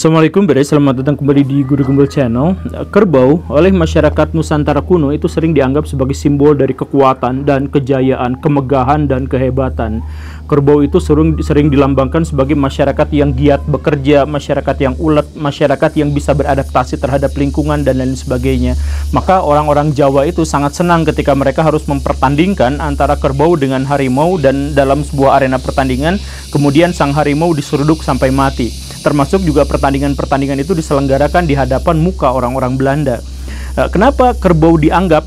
Assalamualaikum, selamat datang kembali di Guru Gembel Channel. Kerbau oleh masyarakat Nusantara kuno itu sering dianggap sebagai simbol dari kekuatan dan kejayaan, kemegahan dan kehebatan. Kerbau itu sering dilambangkan sebagai masyarakat yang giat bekerja, masyarakat yang ulet, masyarakat yang bisa beradaptasi terhadap lingkungan dan lain sebagainya. Maka orang-orang Jawa itu sangat senang ketika mereka harus mempertandingkan antara kerbau dengan harimau, dan dalam sebuah arena pertandingan kemudian sang harimau diseruduk sampai mati. Termasuk juga pertandingan-pertandingan itu diselenggarakan di hadapan muka orang-orang Belanda. Kenapa kerbau dianggap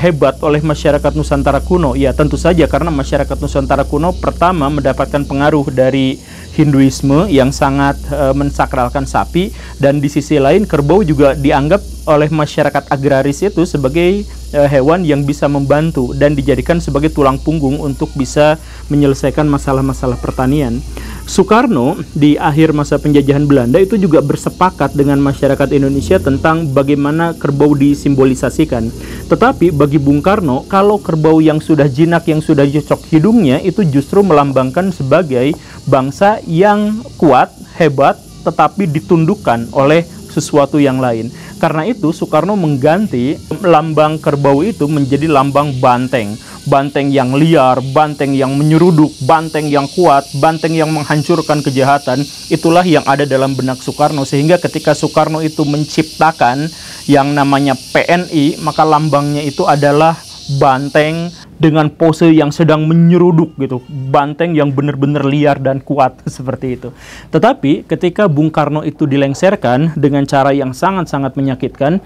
hebat oleh masyarakat Nusantara kuno? Ya tentu saja karena masyarakat Nusantara kuno pertama mendapatkan pengaruh dari Hinduisme yang sangat mensakralkan sapi, dan di sisi lain kerbau juga dianggap oleh masyarakat agraris itu sebagai hewan yang bisa membantu dan dijadikan sebagai tulang punggung untuk bisa menyelesaikan masalah-masalah pertanian. Soekarno di akhir masa penjajahan Belanda itu juga bersepakat dengan masyarakat Indonesia tentang bagaimana kerbau disimbolisasikan. Tetapi bagi Bung Karno, kalau kerbau yang sudah jinak, yang sudah cocok hidungnya, itu justru melambangkan sebagai bangsa yang kuat, hebat, tetapi ditundukkan oleh sesuatu yang lain. Karena itu Soekarno mengganti lambang kerbau itu menjadi lambang banteng. Banteng yang liar, banteng yang menyeruduk, banteng yang kuat, banteng yang menghancurkan kejahatan. Itulah yang ada dalam benak Soekarno, sehingga ketika Soekarno itu menciptakan yang namanya PNI, maka lambangnya itu adalah banteng dengan pose yang sedang menyeruduk gitu, banteng yang benar-benar liar dan kuat seperti itu. Tetapi ketika Bung Karno itu dilengserkan dengan cara yang sangat-sangat menyakitkan,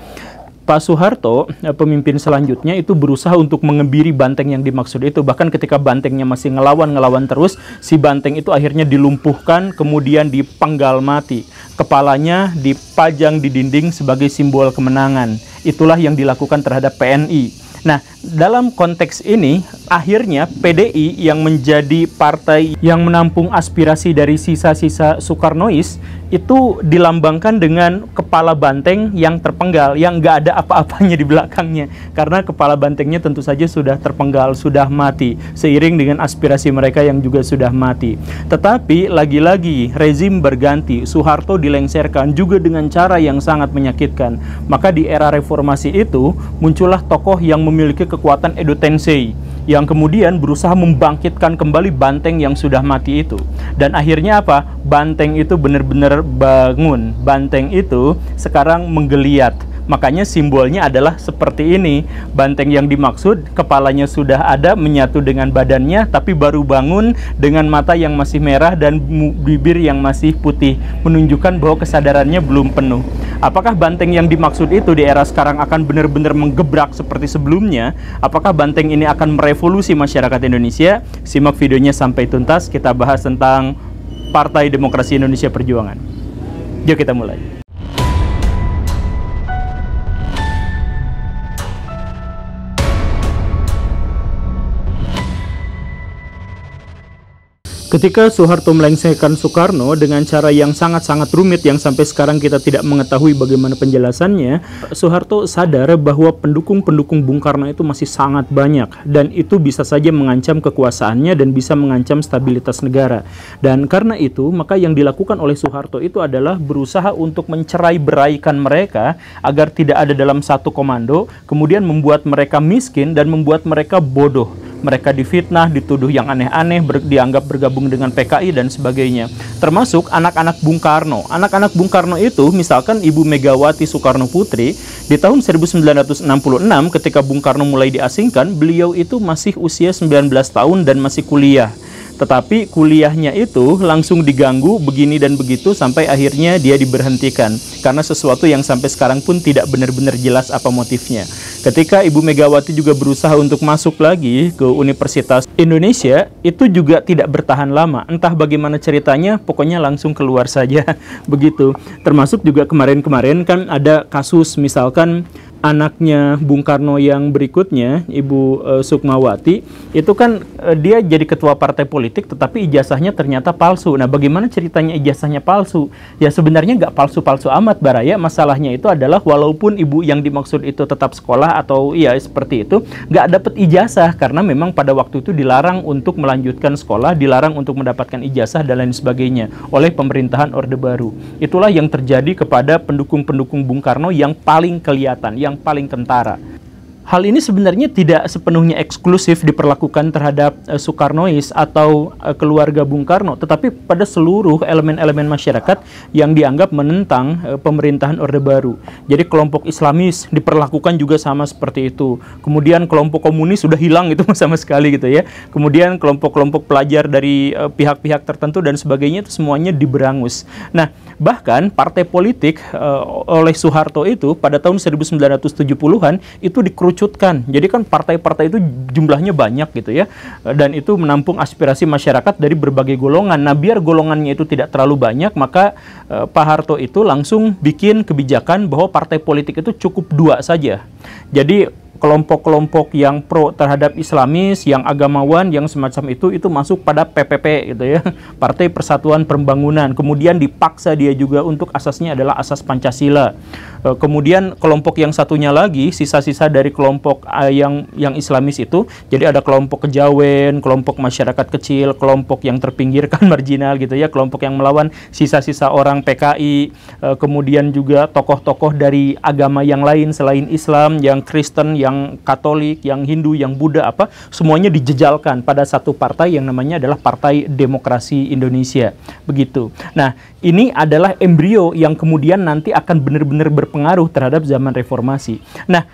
Pak Soeharto, pemimpin selanjutnya, itu berusaha untuk mengebiri banteng yang dimaksud itu. Bahkan ketika bantengnya masih ngelawan terus, si banteng itu akhirnya dilumpuhkan, kemudian dipenggal mati. Kepalanya dipajang di dinding sebagai simbol kemenangan. Itulah yang dilakukan terhadap PNI. Nah, dalam konteks ini, akhirnya PDI yang menjadi partai yang menampung aspirasi dari sisa-sisa Soekarnois itu dilambangkan dengan kepala banteng yang terpenggal, yang nggak ada apa-apanya di belakangnya. Karena kepala bantengnya tentu saja sudah terpenggal, sudah mati, seiring dengan aspirasi mereka yang juga sudah mati. Tetapi lagi-lagi rezim berganti, Soeharto dilengserkan juga dengan cara yang sangat menyakitkan. Maka di era reformasi itu, muncullah tokoh yang memiliki kekuatan Edo Tensei, yang kemudian berusaha membangkitkan kembali banteng yang sudah mati itu. Dan akhirnya apa? Banteng itu benar-benar bangun. Banteng itu sekarang menggeliat. Makanya simbolnya adalah seperti ini. Banteng yang dimaksud, kepalanya sudah ada menyatu dengan badannya, tapi baru bangun dengan mata yang masih merah dan bibir yang masih putih, menunjukkan bahwa kesadarannya belum penuh. Apakah banteng yang dimaksud itu di era sekarang akan benar-benar menggebrak seperti sebelumnya? Apakah banteng ini akan merevolusi masyarakat Indonesia? Simak videonya sampai tuntas. Kita bahas tentang Partai Demokrasi Indonesia Perjuangan. Yuk kita mulai. Ketika Soeharto melengsarkan Soekarno dengan cara yang sangat-sangat rumit yang sampai sekarang kita tidak mengetahui bagaimana penjelasannya, Soeharto sadar bahwa pendukung-pendukung Bung Karno itu masih sangat banyak, dan itu bisa saja mengancam kekuasaannya dan bisa mengancam stabilitas negara. Dan karena itu, maka yang dilakukan oleh Soeharto itu adalah berusaha untuk mencerai-beraikan mereka agar tidak ada dalam satu komando, kemudian membuat mereka miskin dan membuat mereka bodoh. Mereka difitnah, dituduh yang aneh-aneh, dianggap bergabung dengan PKI dan sebagainya. Termasuk anak-anak Bung Karno. Anak-anak Bung Karno itu, misalkan Ibu Megawati Soekarno Putri, di tahun 1966 ketika Bung Karno mulai diasingkan, beliau itu masih usia 19 tahun dan masih kuliah. Tetapi kuliahnya itu langsung diganggu begini dan begitu sampai akhirnya dia diberhentikan karena sesuatu yang sampai sekarang pun tidak benar-benar jelas apa motifnya. Ketika Ibu Megawati juga berusaha untuk masuk lagi ke Universitas Indonesia, itu juga tidak bertahan lama. Entah bagaimana ceritanya, pokoknya langsung keluar saja begitu. Termasuk juga kemarin-kemarin kan ada kasus misalkan anaknya Bung Karno yang berikutnya, Ibu Sukmawati, itu kan dia jadi ketua partai politik tetapi ijazahnya ternyata palsu. Nah, bagaimana ceritanya ijazahnya palsu? Ya sebenarnya nggak palsu-palsu amat, Baraya. Masalahnya itu adalah walaupun ibu yang dimaksud itu tetap sekolah atau ya seperti itu, nggak dapat ijazah karena memang pada waktu itu dilarang untuk melanjutkan sekolah, dilarang untuk mendapatkan ijazah dan lain sebagainya oleh pemerintahan Orde Baru. Itulah yang terjadi kepada pendukung-pendukung Bung Karno yang paling kelihatan, yang paling kentara. Hal ini sebenarnya tidak sepenuhnya eksklusif diperlakukan terhadap Soekarnois atau keluarga Bung Karno, tetapi pada seluruh elemen-elemen masyarakat yang dianggap menentang pemerintahan Orde Baru. Jadi kelompok Islamis diperlakukan juga sama seperti itu. Kemudian kelompok komunis sudah hilang itu sama sekali gitu ya. Kemudian kelompok-kelompok pelajar dari pihak-pihak tertentu dan sebagainya itu semuanya diberangus. Nah, bahkan partai politik oleh Soeharto itu pada tahun 1970-an itu dikerucutkan. Jadi kan partai-partai itu jumlahnya banyak gitu ya, dan itu menampung aspirasi masyarakat dari berbagai golongan. Nah, biar golongannya itu tidak terlalu banyak, maka Pak Harto itu langsung bikin kebijakan bahwa partai politik itu cukup 2 saja. Jadi kelompok-kelompok yang pro terhadap Islamis, yang agamawan, yang semacam itu masuk pada PPP gitu ya, Partai Persatuan Pembangunan. Kemudian dipaksa dia juga untuk asasnya adalah asas Pancasila. Kemudian kelompok yang satunya lagi, sisa-sisa dari kelompok yang Islamis itu, jadi ada kelompok kejawen, kelompok masyarakat kecil, kelompok yang terpinggirkan marginal gitu ya, kelompok yang melawan sisa-sisa orang PKI, kemudian juga tokoh-tokoh dari agama yang lain selain Islam, yang Kristen, yang Katolik, yang Hindu, yang Buddha, semuanya dijejalkan pada satu partai yang namanya adalah Partai Demokrasi Indonesia. Begitu. Nah, ini adalah embrio yang kemudian nanti akan benar-benar berpengaruh terhadap zaman reformasi. Nah,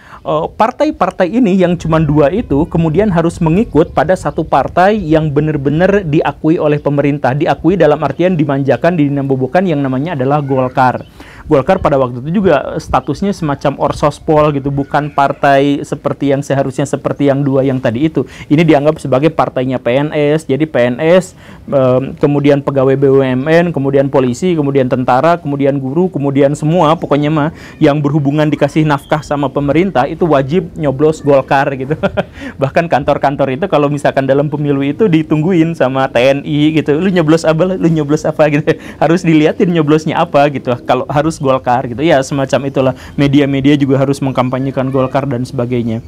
partai-partai ini yang cuma 2 itu kemudian harus mengikut pada satu partai yang benar-benar diakui oleh pemerintah. Diakui dalam artian dimanjakan, dinambobokan, yang namanya adalah Golkar. Golkar pada waktu itu juga statusnya semacam orsospol gitu, bukan partai seperti yang seharusnya seperti yang 2 yang tadi itu. Ini dianggap sebagai partainya PNS, jadi PNS, kemudian pegawai BUMN, kemudian polisi, kemudian tentara, kemudian guru, kemudian semua pokoknya mah yang berhubungan dikasih nafkah sama pemerintah itu wajib nyoblos Golkar gitu. Bahkan kantor-kantor itu kalau misalkan dalam pemilu itu ditungguin sama TNI gitu, lu nyoblos apa gitu, harus dilihatin nyoblosnya apa gitu, kalau harus Golkar gitu ya, semacam itulah. Media-media juga harus mengkampanyekan Golkar dan sebagainya.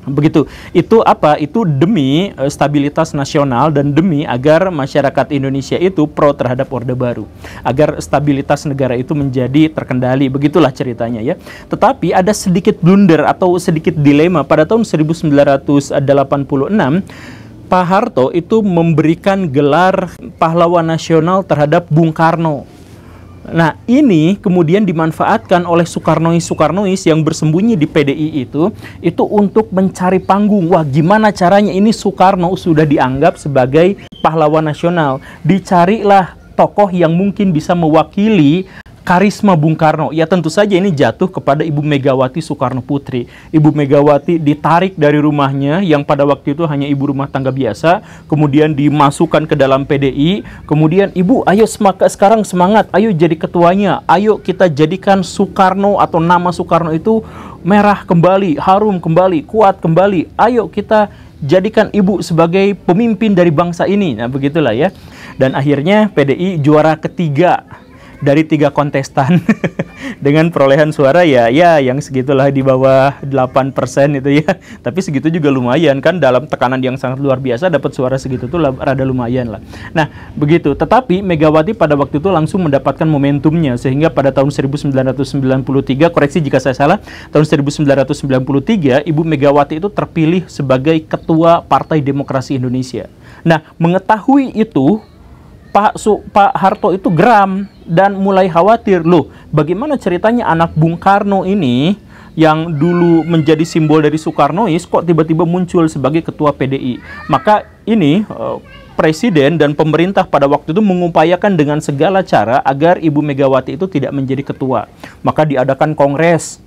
Begitu. Itu apa? Itu demi stabilitas nasional dan demi agar masyarakat Indonesia itu pro terhadap Orde Baru, agar stabilitas negara itu menjadi terkendali. Begitulah ceritanya ya. Tetapi ada sedikit blunder atau sedikit dilema pada tahun 1986. Pak Harto itu memberikan gelar pahlawan nasional terhadap Bung Karno. Nah, ini kemudian dimanfaatkan oleh Soekarnois yang bersembunyi di PDI itu untuk mencari panggung. Wah, gimana caranya ini Soekarno sudah dianggap sebagai pahlawan nasional. Dicarilah tokoh yang mungkin bisa mewakili karisma Bung Karno. Ya tentu saja ini jatuh kepada Ibu Megawati Soekarno Putri. Ibu Megawati ditarik dari rumahnya yang pada waktu itu hanya ibu rumah tangga biasa, kemudian dimasukkan ke dalam PDI, kemudian Ibu ayo sekarang semangat, ayo jadi ketuanya, ayo kita jadikan Soekarno atau nama Soekarno itu merah kembali, harum kembali, kuat kembali, ayo kita jadikan Ibu sebagai pemimpin dari bangsa ini. Nah begitulah ya. Dan akhirnya PDI juara ketiga dari 3 kontestan dengan perolehan suara ya yang segitulah, di bawah 8% itu ya. Tapi segitu juga lumayan kan, dalam tekanan yang sangat luar biasa dapat suara segitu tuh rada lumayan lah. Nah, begitu. Tetapi Megawati pada waktu itu langsung mendapatkan momentumnya sehingga pada tahun 1993, koreksi jika saya salah, tahun 1993 Ibu Megawati itu terpilih sebagai ketua Partai Demokrasi Indonesia. Nah, mengetahui itu Pak Harto itu geram dan mulai khawatir, loh bagaimana ceritanya anak Bung Karno ini yang dulu menjadi simbol dari Soekarnois kok tiba-tiba muncul sebagai ketua PDI. Maka ini Presiden dan pemerintah pada waktu itu mengupayakan dengan segala cara agar Ibu Megawati itu tidak menjadi ketua. Maka diadakan kongres.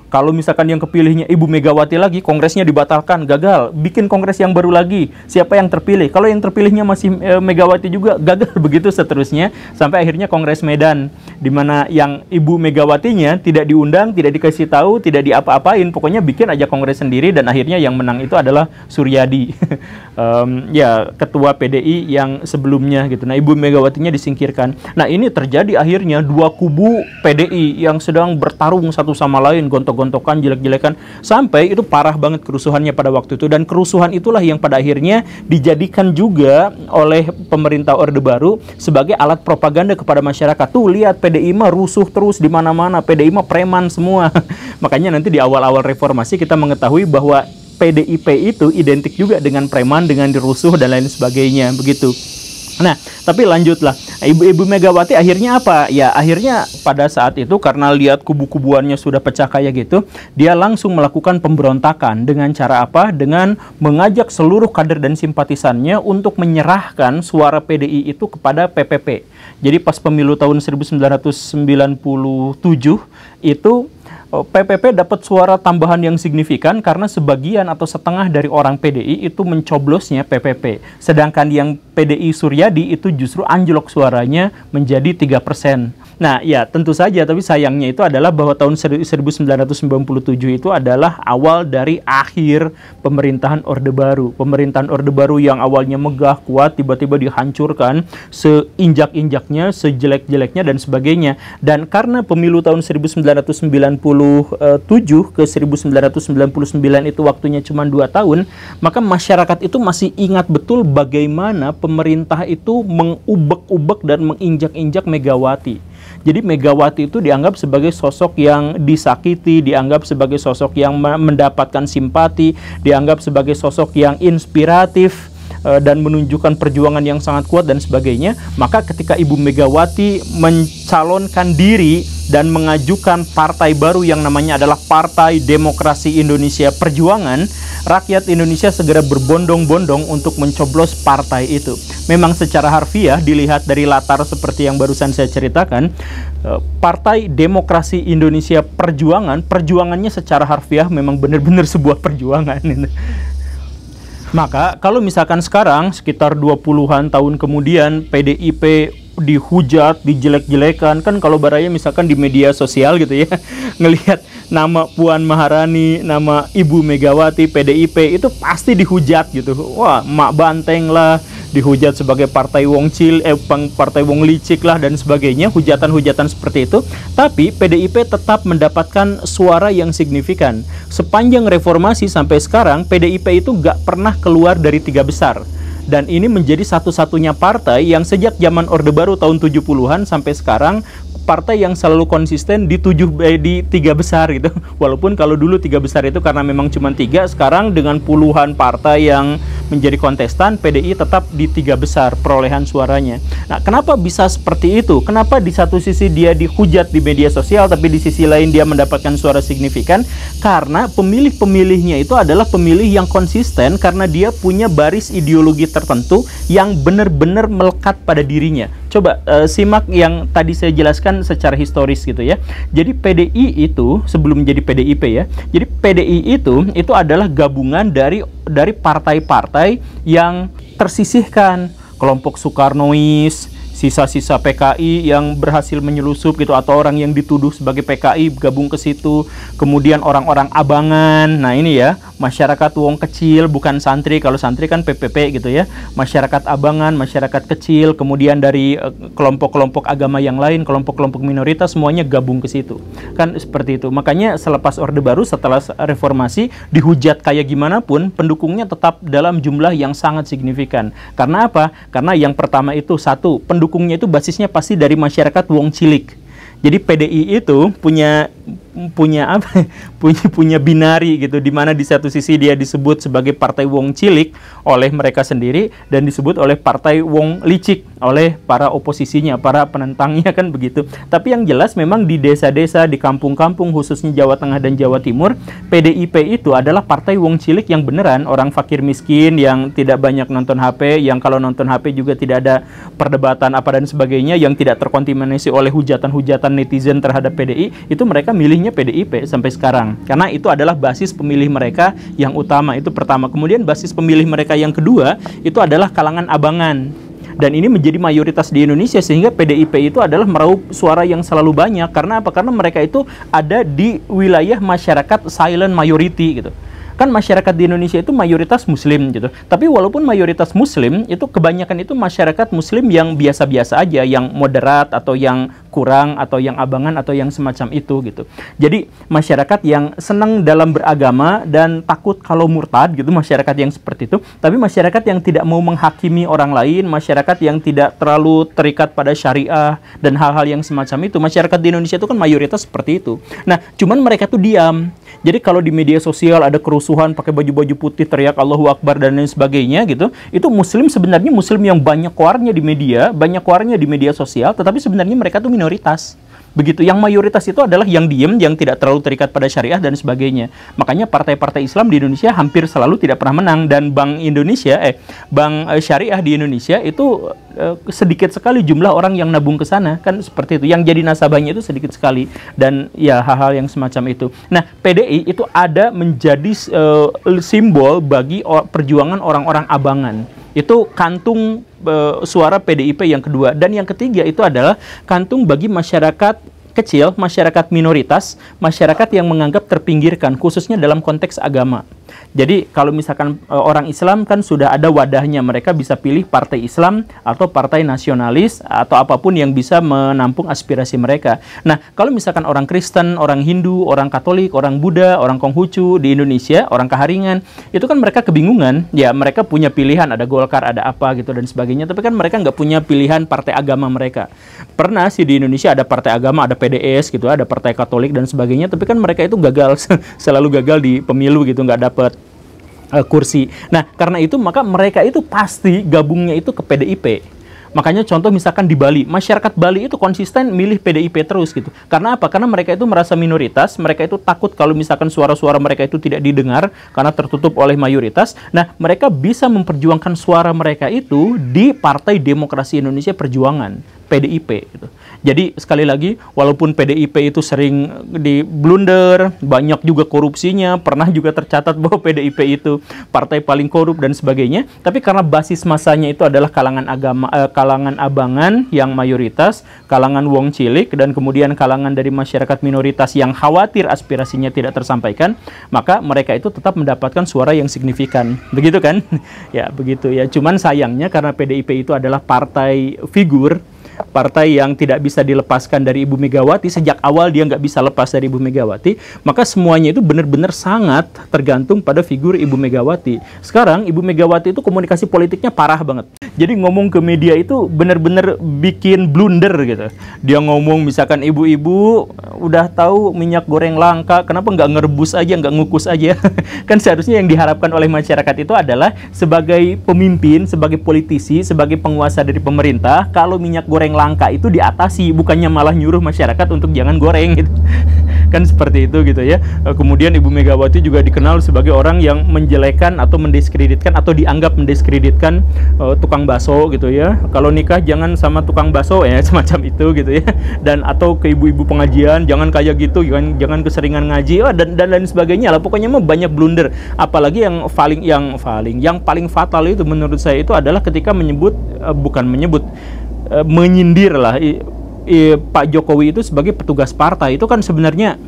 Kalau misalkan yang kepilihnya Ibu Megawati lagi, kongresnya dibatalkan, gagal, bikin kongres yang baru lagi. Siapa yang terpilih? Kalau yang terpilihnya masih Megawati juga, gagal, begitu seterusnya. Sampai akhirnya Kongres Medan, di mana yang Ibu Megawatinya tidak diundang, tidak dikasih tahu, tidak diapa-apain, pokoknya bikin aja kongres sendiri, dan akhirnya yang menang itu adalah Suryadi. Ya, ketua PDI yang sebelumnya gitu. Nah, Ibu Megawatinya disingkirkan. Nah, ini terjadi akhirnya dua kubu PDI yang sedang bertarung satu sama lain, gontok-gontokan, jelek-jelekan, sampai itu parah banget kerusuhannya pada waktu itu. Dan kerusuhan itulah yang pada akhirnya dijadikan juga oleh pemerintah Orde Baru sebagai alat propaganda kepada masyarakat. Tuh lihat, PDI mah rusuh terus di mana-mana, PDI mah preman semua. Makanya nanti di awal-awal reformasi kita mengetahui bahwa PDIP itu identik juga dengan preman, dengan dirusuh dan lain sebagainya, begitu. Nah, tapi lanjutlah. Ibu Megawati akhirnya apa? Ya, akhirnya pada saat itu karena lihat kubu-kubuannya sudah pecah kayak gitu, dia langsung melakukan pemberontakan. Dengan cara apa? Dengan mengajak seluruh kader dan simpatisannya untuk menyerahkan suara PDI itu kepada PPP. Jadi pas pemilu tahun 1997 itu PPP dapat suara tambahan yang signifikan karena sebagian atau setengah dari orang PDI itu mencoblosnya PPP. Sedangkan yang PDI Suryadi itu justru anjlok suaranya menjadi 3%. Nah, ya tentu saja, tapi sayangnya itu adalah bahwa tahun 1997 itu adalah awal dari akhir pemerintahan Orde Baru. Pemerintahan Orde Baru yang awalnya megah, kuat, tiba-tiba dihancurkan seinjak-injaknya, sejelek-jeleknya, dan sebagainya. Dan karena pemilu tahun 1997 ke 1999 itu waktunya cuma 2 tahun, maka masyarakat itu masih ingat betul bagaimana pemerintah itu mengubek-ubek dan menginjak-injak Megawati. Jadi Megawati itu dianggap sebagai sosok yang disakiti, dianggap sebagai sosok yang mendapatkan simpati, dianggap sebagai sosok yang inspiratif dan menunjukkan perjuangan yang sangat kuat dan sebagainya. Maka ketika Ibu Megawati mencalonkan diri dan mengajukan partai baru yang namanya adalah Partai Demokrasi Indonesia Perjuangan, rakyat Indonesia segera berbondong-bondong untuk mencoblos partai itu. Memang secara harfiah dilihat dari latar seperti yang barusan saya ceritakan, Partai Demokrasi Indonesia Perjuangan, perjuangannya secara harfiah memang benar-benar sebuah perjuangan. Maka kalau misalkan sekarang sekitar 20-an tahun kemudian PDIP dihujat, dijelek-jelekan, kan kalau baraya misalkan di media sosial gitu ya, ngelihat nama Puan Maharani, nama Ibu Megawati, PDIP itu pasti dihujat gitu. Wah, mak banteng lah, dihujat sebagai partai wong partai wong licik lah dan sebagainya, hujatan-hujatan seperti itu. Tapi PDIP tetap mendapatkan suara yang signifikan. Sepanjang reformasi sampai sekarang, PDIP itu gak pernah keluar dari 3 besar. Dan ini menjadi satu-satunya partai yang sejak zaman Orde Baru tahun 70-an sampai sekarang, partai yang selalu konsisten di 3 besar gitu. Walaupun kalau dulu 3 besar itu karena memang cuma 3, sekarang dengan puluhan partai yang menjadi kontestan, PDI tetap di 3 besar perolehan suaranya. Nah, kenapa bisa seperti itu? Kenapa di satu sisi dia dihujat di media sosial, tapi di sisi lain dia mendapatkan suara signifikan? Karena pemilih-pemilihnya itu adalah pemilih yang konsisten karena dia punya baris ideologi tertentu yang benar-benar melekat pada dirinya. Coba simak yang tadi saya jelaskan secara historis gitu ya. Jadi PDI itu sebelum menjadi PDIP ya. Jadi PDI itu adalah gabungan dari partai-partai yang tersisihkan, kelompok Soekarnois, sisa-sisa PKI yang berhasil menyelusup gitu, atau orang yang dituduh sebagai PKI gabung ke situ. Kemudian orang-orang abangan. Nah, ini ya, masyarakat wong kecil, bukan santri. Kalau santri kan PPP gitu ya. Masyarakat abangan, masyarakat kecil, kemudian dari kelompok-kelompok agama yang lain, kelompok-kelompok minoritas, semuanya gabung ke situ. Kan seperti itu. Makanya selepas Orde Baru, setelah reformasi, dihujat kayak gimana pun, pendukungnya tetap dalam jumlah yang sangat signifikan. Karena apa? Karena yang pertama itu, satu, pendukungnya itu basisnya pasti dari masyarakat wong cilik. Jadi PDI itu punya binari gitu, di mana di satu sisi dia disebut sebagai partai wong cilik oleh mereka sendiri dan disebut oleh partai wong licik oleh para oposisinya, para penentangnya, kan begitu. Tapi yang jelas memang di desa-desa, di kampung-kampung khususnya Jawa Tengah dan Jawa Timur, PDIP itu adalah partai wong cilik yang beneran, orang fakir miskin yang tidak banyak nonton HP, yang kalau nonton HP juga tidak ada perdebatan apa dan sebagainya, yang tidak terkontaminasi oleh hujatan-hujatan netizen terhadap PDI, itu mereka milihnya namanya PDIP sampai sekarang. Karena itu adalah basis pemilih mereka yang utama, itu pertama. Kemudian basis pemilih mereka yang kedua, itu adalah kalangan abangan. Dan ini menjadi mayoritas di Indonesia, sehingga PDIP itu adalah meraup suara yang selalu banyak. Karena apa? Karena mereka itu ada di wilayah masyarakat silent majority gitu. Kan masyarakat di Indonesia itu mayoritas muslim gitu. Tapi walaupun mayoritas muslim, itu kebanyakan itu masyarakat muslim yang biasa-biasa aja, yang moderat atau yang kurang atau yang abangan atau yang semacam itu gitu. Jadi masyarakat yang senang dalam beragama dan takut kalau murtad gitu, masyarakat yang seperti itu. Tapi masyarakat yang tidak mau menghakimi orang lain, masyarakat yang tidak terlalu terikat pada syariah dan hal-hal yang semacam itu. Masyarakat di Indonesia itu kan mayoritas seperti itu. Nah, cuman mereka tuh diam. Jadi kalau di media sosial ada kerusuhan pakai baju-baju putih, teriak Allahu Akbar dan lain sebagainya gitu, itu muslim sebenarnya muslim yang banyak keluarnya di media, banyak keluarnya di media sosial, tetapi sebenarnya mereka tuh minoritas. Begitu, yang mayoritas itu adalah yang diem, yang tidak terlalu terikat pada syariah dan sebagainya. Makanya partai-partai Islam di Indonesia hampir selalu tidak pernah menang, dan Bank Syariah di Indonesia itu sedikit sekali jumlah orang yang nabung ke sana, kan seperti itu. Yang jadi nasabahnya itu sedikit sekali, dan ya hal-hal yang semacam itu. Nah, PDI itu ada menjadi simbol bagi perjuangan orang-orang abangan. Itu kantung suara PDIP yang kedua. Dan yang ketiga itu adalah kantung bagi masyarakat kecil, masyarakat minoritas, masyarakat yang menganggap terpinggirkan, khususnya dalam konteks agama. Jadi kalau misalkan orang Islam kan sudah ada wadahnya, mereka bisa pilih partai Islam atau partai nasionalis atau apapun yang bisa menampung aspirasi mereka. Nah, kalau misalkan orang Kristen, orang Hindu, orang Katolik, orang Buddha, orang Konghucu di Indonesia, orang Kaharingan, itu kan mereka kebingungan. Ya, mereka punya pilihan, ada Golkar, ada apa gitu dan sebagainya, tapi kan mereka nggak punya pilihan partai agama mereka. Pernah sih di Indonesia ada partai agama, ada PDS gitu, ada partai Katolik dan sebagainya, tapi kan mereka itu gagal, selalu gagal di pemilu gitu, nggak dapat kursi. Nah, karena itu maka mereka itu pasti gabungnya itu ke PDIP. Makanya contoh misalkan di Bali, masyarakat Bali itu konsisten milih PDIP terus gitu. Karena apa? Karena mereka itu merasa minoritas, mereka itu takut kalau misalkan suara-suara mereka itu tidak didengar karena tertutup oleh mayoritas. Nah, mereka bisa memperjuangkan suara mereka itu di Partai Demokrasi Indonesia Perjuangan, PDIP gitu. Jadi sekali lagi, walaupun PDIP itu sering di blunder, banyak juga korupsinya, pernah juga tercatat bahwa PDIP itu partai paling korup dan sebagainya, tapi karena basis masanya itu adalah kalangan agama, kalangan abangan yang mayoritas, kalangan wong cilik, dan kemudian kalangan dari masyarakat minoritas yang khawatir aspirasinya tidak tersampaikan, maka mereka itu tetap mendapatkan suara yang signifikan. Begitu kan? Ya, begitu ya. Cuman sayangnya karena PDIP itu adalah partai figur, partai yang tidak bisa dilepaskan dari Ibu Megawati, sejak awal dia nggak bisa lepas dari Ibu Megawati, maka semuanya itu benar-benar sangat tergantung pada figur Ibu Megawati. Sekarang Ibu Megawati itu komunikasi politiknya parah banget. Jadi ngomong ke media itu benar-benar bikin blunder gitu. Dia ngomong misalkan ibu-ibu udah tahu minyak goreng langka, kenapa nggak ngerebus aja, nggak ngukus aja? Kan seharusnya yang diharapkan oleh masyarakat itu adalah sebagai pemimpin, sebagai politisi, sebagai penguasa dari pemerintah, kalau minyak goreng langka itu diatasi, bukannya malah nyuruh masyarakat untuk jangan goreng gitu. Kan seperti itu gitu ya. Kemudian Ibu Megawati juga dikenal sebagai orang yang menjelekan atau mendiskreditkan atau dianggap mendiskreditkan tukang bakso gitu ya. Kalau nikah jangan sama tukang bakso ya, semacam itu gitu ya. Dan atau ke ibu-ibu pengajian jangan kayak gitu, jangan keseringan ngaji dan lain sebagainya lah. Pokoknya mah banyak blunder. Apalagi yang paling fatal itu menurut saya itu adalah ketika menyindir lah Pak Jokowi itu sebagai petugas partai. Itu kan sebenarnya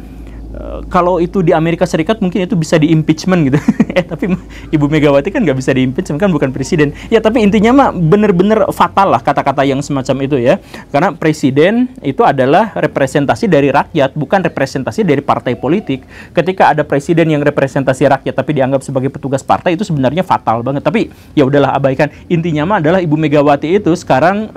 kalau itu di Amerika Serikat mungkin itu bisa di impeachment gitu. Tapi Ibu Megawati kan nggak bisa di impeachment, kan bukan presiden. Ya tapi intinya mah bener-bener fatal lah kata-kata yang semacam itu ya. Karena presiden itu adalah representasi dari rakyat, bukan representasi dari partai politik. Ketika ada presiden yang representasi rakyat tapi dianggap sebagai petugas partai, itu sebenarnya fatal banget. Tapi ya udahlah, abaikan. Intinya mah adalah Ibu Megawati itu sekarang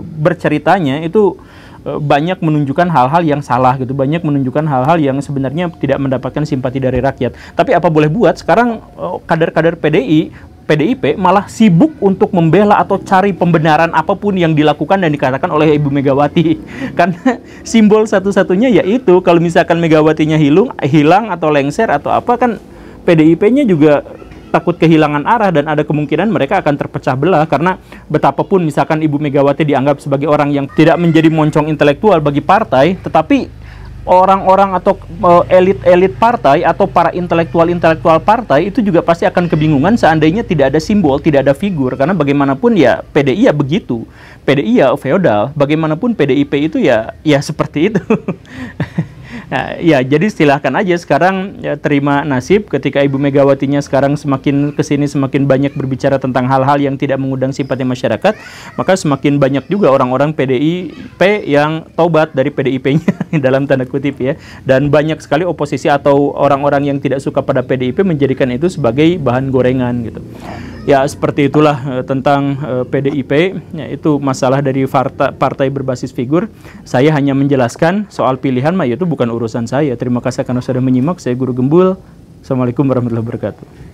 berceritanya itu banyak menunjukkan hal-hal yang salah gitu, banyak menunjukkan hal-hal yang sebenarnya tidak mendapatkan simpati dari rakyat. Tapi apa boleh buat, sekarang kader-kader PDIP malah sibuk untuk membela atau cari pembenaran apapun yang dilakukan dan dikatakan oleh Ibu Megawati. Karena simbol satu-satunya yaitu kalau misalkan Megawatinya hilang atau lengser atau apa, kan PDIP-nya juga takut kehilangan arah dan ada kemungkinan mereka akan terpecah belah. Karena betapapun misalkan Ibu Megawati dianggap sebagai orang yang tidak menjadi moncong intelektual bagi partai, tetapi orang-orang atau elit-elit partai atau para intelektual-intelektual partai itu juga pasti akan kebingungan seandainya tidak ada simbol, tidak ada figur. Karena bagaimanapun ya PDI ya begitu. PDI ya feodal, bagaimanapun PDIP itu ya seperti itu. Nah, ya, jadi silahkan aja sekarang ya, terima nasib ketika Ibu Megawatinya sekarang semakin kesini semakin banyak berbicara tentang hal-hal yang tidak mengundang simpati masyarakat, maka semakin banyak juga orang-orang PDIP yang taubat dari PDIP-nya dalam tanda kutip ya, dan banyak sekali oposisi atau orang-orang yang tidak suka pada PDIP menjadikan itu sebagai bahan gorengan gitu. Ya seperti itulah tentang PDIP, ya, itu masalah dari partai berbasis figur. Saya hanya menjelaskan soal pilihan mah itu bukan urusan saya. Terima kasih karena sudah menyimak. Saya Guru Gembul. Assalamualaikum warahmatullahi wabarakatuh.